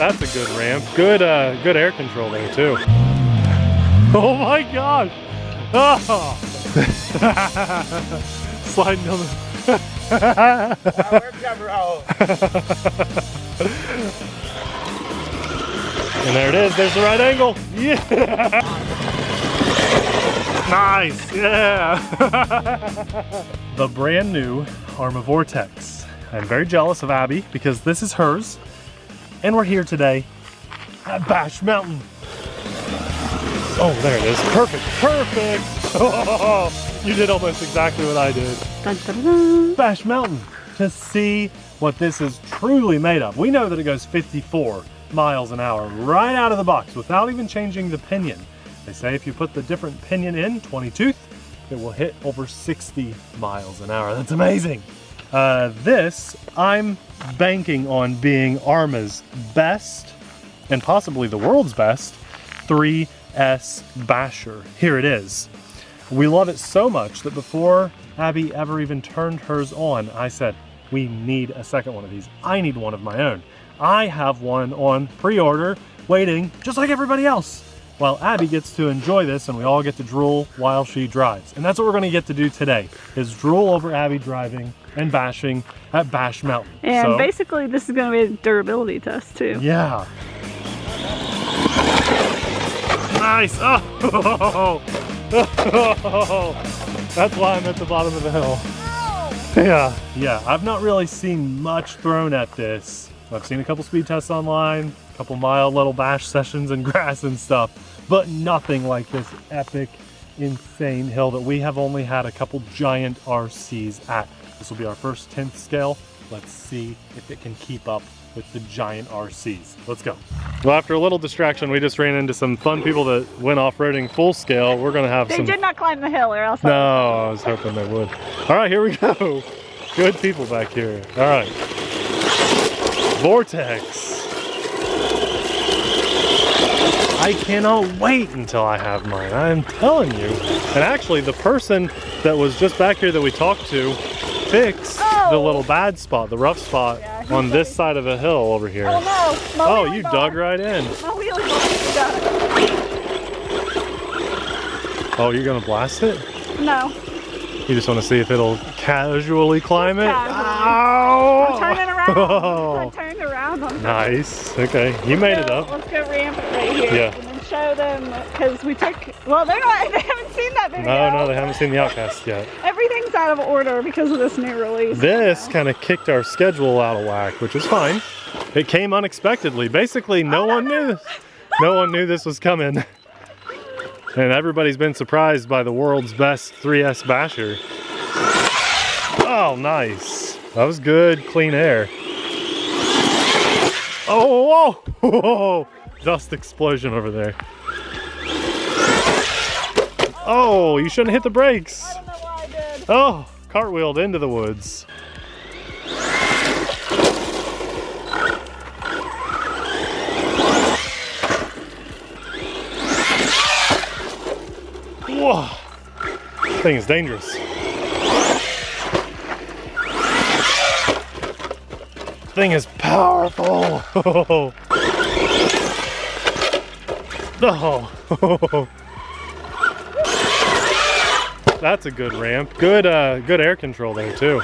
That's a good ramp. Good good air control there too. Oh my gosh! Oh. Sliding down the... And there it is, there's the right angle. Yeah! Nice, yeah! The brand new Arrma Vorteks. I'm very jealous of Abby because this is hers. And we're here today at Bash Mountain. Oh, there it is. Perfect, perfect! Oh, you did almost exactly what I did. Dun, dun, dun. Bash Mountain, to see what this is truly made of. We know that it goes 54 miles an hour right out of the box without even changing the pinion. They say if you put the different pinion in, 22th, it will hit over 60 miles an hour. That's amazing. This, I'm banking on being Arrma's best, and possibly the world's best, 3S basher. Here it is. We love it so much that before Abby ever even turned hers on, I said, we need a second one of these. I need one of my own. I have one on pre-order, waiting, just like everybody else. While Abby gets to enjoy this and we all get to drool while she drives. And that's what we're gonna get to do today, is drool over Abby driving and bashing at Bash Mountain. And so, basically this is gonna be a durability test too. Yeah. Nice, oh. That's why I'm at the bottom of the hill. Yeah, I've not really seen much thrown at this. I've seen a couple speed tests online, a couple mild little bash sessions in grass and stuff, but nothing like this epic, insane hill that we have only had a couple giant RCs at. This will be our first 10th scale. Let's see if it can keep up with the giant RCs. Let's go. Well, after a little distraction, we just ran into some fun people that went off-roading full scale. We're gonna have some... They did not climb the hill or else... No, I was hoping they would. All right, here we go. Good people back here. All right. Vortex. I cannot wait until I have mine. I'm telling you. And actually, the person that was just back here that we talked to fixed the little bad spot, the rough spot on this side of the hill over here. Oh no! Oh, you dug right in. My wheelie bar is done. Oh, you're gonna blast it? No. You just want to see if it'll casually climb it? Ow! I'm turning around. Oh. I turned around. Nice. Okay, you made it up. Let's go ramp it right here. Yeah. And then show them, because we took, well, they haven't seen that video. No, they haven't seen the Outcast yet. Everything's out of order because of this new release. This kind of kicked our schedule out of whack, which is fine. It came unexpectedly. Basically, no one knew this was coming. And everybody's been surprised by the world's best 3S basher. Oh, nice. That was good, clean air. Oh, whoa, whoa. Dust explosion over there. Oh, you shouldn't hit the brakes. I don't know why I did. Oh, cartwheeled into the woods. Whoa, this thing is dangerous. This thing is powerful. Oh. That's a good ramp. Good air control there too.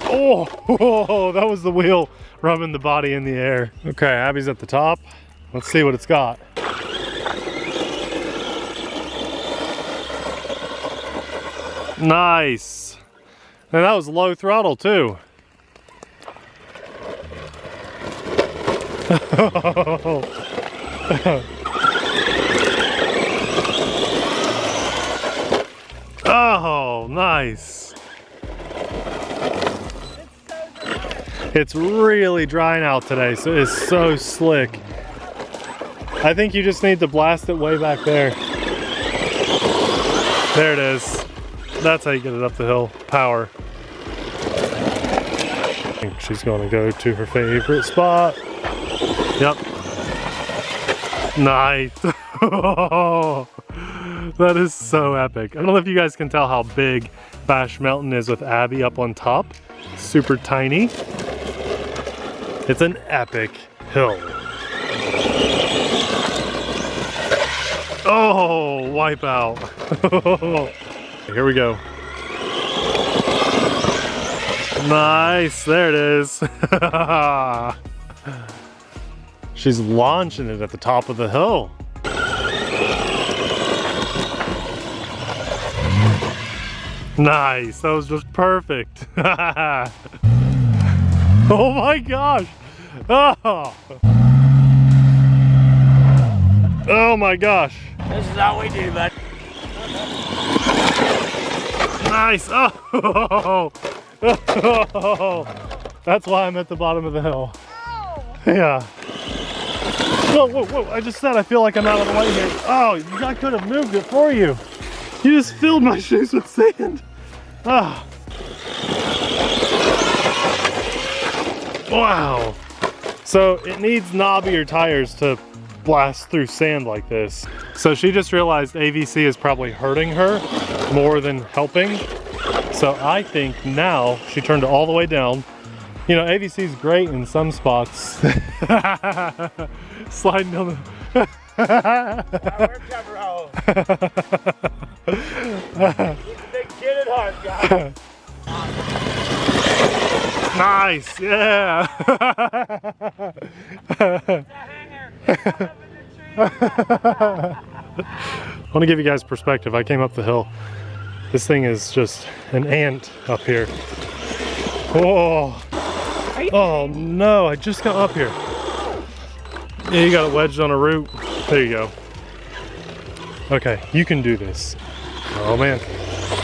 Oh, that was the wheel rubbing the body in the air. Okay, Abby's at the top. Let's see what it's got. Nice. And that was low throttle too. Oh, nice. It's really drying out today, so it's so slick. I think you just need to blast it way back there. There it is. That's how you get it up the hill. Power. I think she's gonna go to her favorite spot. Yep. Nice. That is so epic. I don't know if you guys can tell how big Bash Mountain is with Abby up on top. Super tiny. It's an epic hill. Oh, wipe out. Here we go. Nice, there it is. She's launching it at the top of the hill. Nice, that was just perfect. Oh my gosh. Oh. Oh my gosh. This is how we do, bud. Nice. Oh. That's why I'm at the bottom of the hill. Yeah. Whoa, whoa, whoa. I just said I feel like I'm out of the way here. Oh, I could have moved it for you. You just filled my shoes with sand. Ah. Wow. So it needs knobbier tires to blast through sand like this. So she just realized AVC is probably hurting her more than helping. So I think now she turned it all the way down. You know, AVC is great in some spots. Sliding down the... Big kid at heart, guys. Nice, yeah. I want to give you guys perspective. I came up the hill. This thing is just an ant up here. Oh, oh no, I just got up here. Yeah, you got it wedged on a root. There you go. Okay, you can do this. Oh man.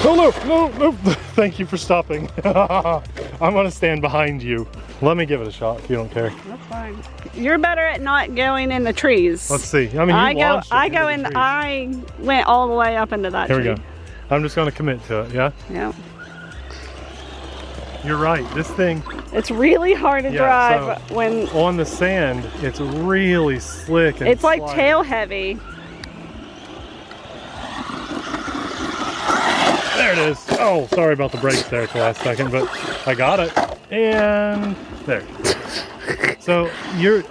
Oh no, no, no. Thank you for stopping. I'm gonna stand behind you. Let me give it a shot if you don't care. That's fine. You're better at not going in the trees. Let's see. I mean, I went all the way up into that tree. Here we go. I'm just gonna commit to it, yeah? Yeah. You're right, this thing. It's really hard to drive so when... on the sand, it's really slick and it's like sliding. tail heavy. There it is. Oh, sorry about the brakes there at the last second, but I got it. And there. So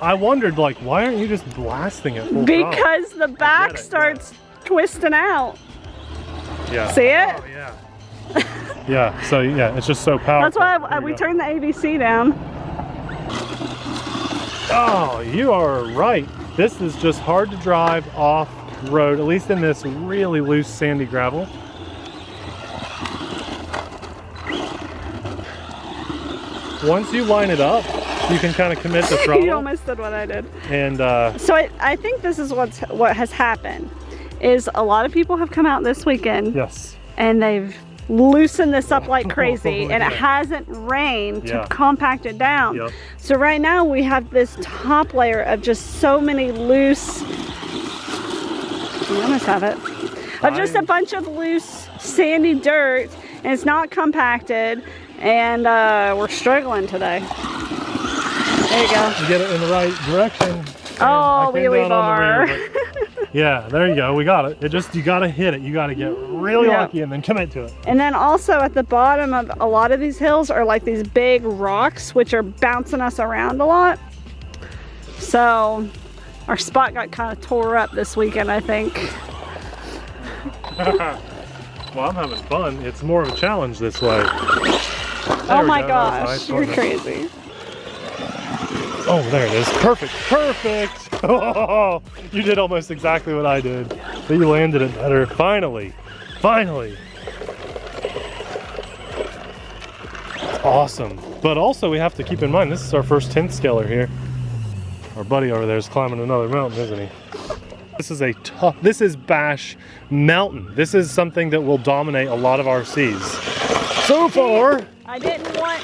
I wondered, like, why aren't you just blasting it full Because the back starts twisting out. Yeah. See it? Oh, yeah. Yeah, so yeah, it's just so powerful. That's why we turned the AVC down. Oh, you are right. This is just hard to drive off road, at least in this really loose sandy gravel. Once you line it up, you can kind of commit the throttle. You almost did what I did. And so I think this is what has happened, is a lot of people have come out this weekend. Yes. And they've loosened this up like crazy, and it hasn't rained to compact it down. Yep. So right now we have this top layer of just so many loose, you almost have it, of just a bunch of loose sandy dirt, and it's not compacted, and we're struggling today. There you go. You get it in the right direction. Oh, wheelie bar. Yeah, there you go. We got it. You gotta hit it. You gotta get really lucky and then commit to it. And then also at the bottom of a lot of these hills are like these big rocks, which are bouncing us around a lot. So our spot got kind of tore up this weekend, I think. Well, I'm having fun. It's more of a challenge this way. Oh my gosh, you're crazy. Oh, there it is. Perfect, perfect. Oh, you did almost exactly what I did, but you landed it better. Finally, finally. It's awesome. But also we have to keep in mind, this is our first 10th scaler here. Our buddy over there is climbing another mountain, isn't he? This is Bash Mountain. This is something that will dominate a lot of RCs. So far. I didn't want...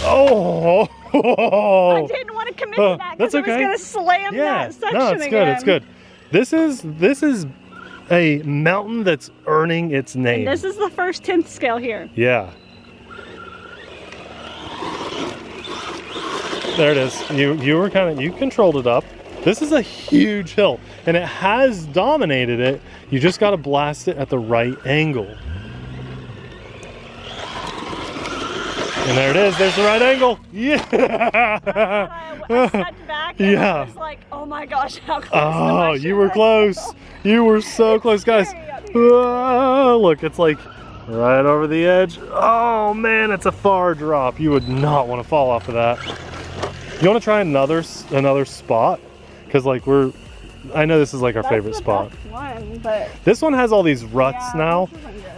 Oh! I didn't want to commit to that because okay. I was going to slam that section no, it's again. good, it's good. This is a mountain that's earning its name. And this is the first 10th scale here. Yeah. There it is. You controlled it up. This is a huge hill, and it has dominated it. You just got to blast it at the right angle. And there it is. There's the right angle. Yeah. I stepped back and Yeah. I was like, oh my gosh, how close Oh, you were close. You were so close, guys. Look, it's like right over the edge. Oh man, it's a far drop. You would not want to fall off of that. You want to try another spot? Because like I know this is like our favorite spot. One, but this one has all these ruts now.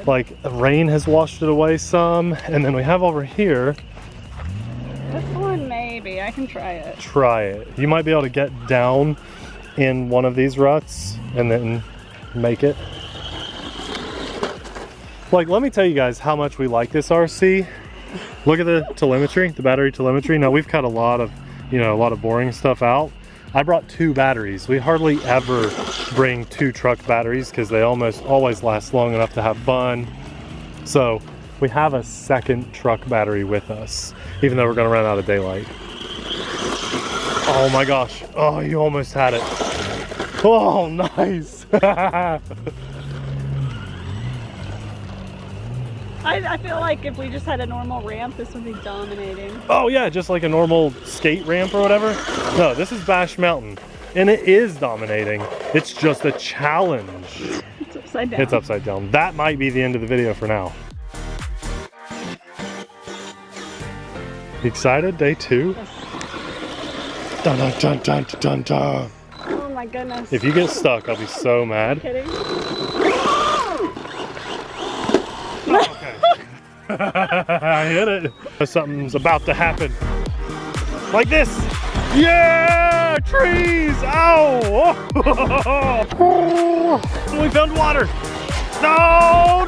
Like rain has washed it away some, and then we have over here. This one maybe, I can try it. Try it. You might be able to get down in one of these ruts and then make it. Like, let me tell you guys how much we like this RC. Look at the telemetry, the battery telemetry. Now we've cut a lot of boring stuff out. I brought 2 batteries. We hardly ever bring 2 truck batteries because they almost always last long enough to have fun. So we have a second truck battery with us, even though we're gonna run out of daylight. Oh my gosh. Oh, you almost had it. Oh, nice. I feel like if we just had a normal ramp, this would be dominating. Oh yeah, just like a normal skate ramp or whatever. No, this is Bash Mountain, and it is dominating. It's just a challenge. It's upside down. It's upside down. That might be the end of the video for now. Excited? Day 2? Yes. Dun dun dun dun dun dun. Oh my goodness. If you get stuck, I'll be so mad. Kidding? Okay. I hit it. Something's about to happen. Like this. Yeah! Trees! Ow! We found water. No!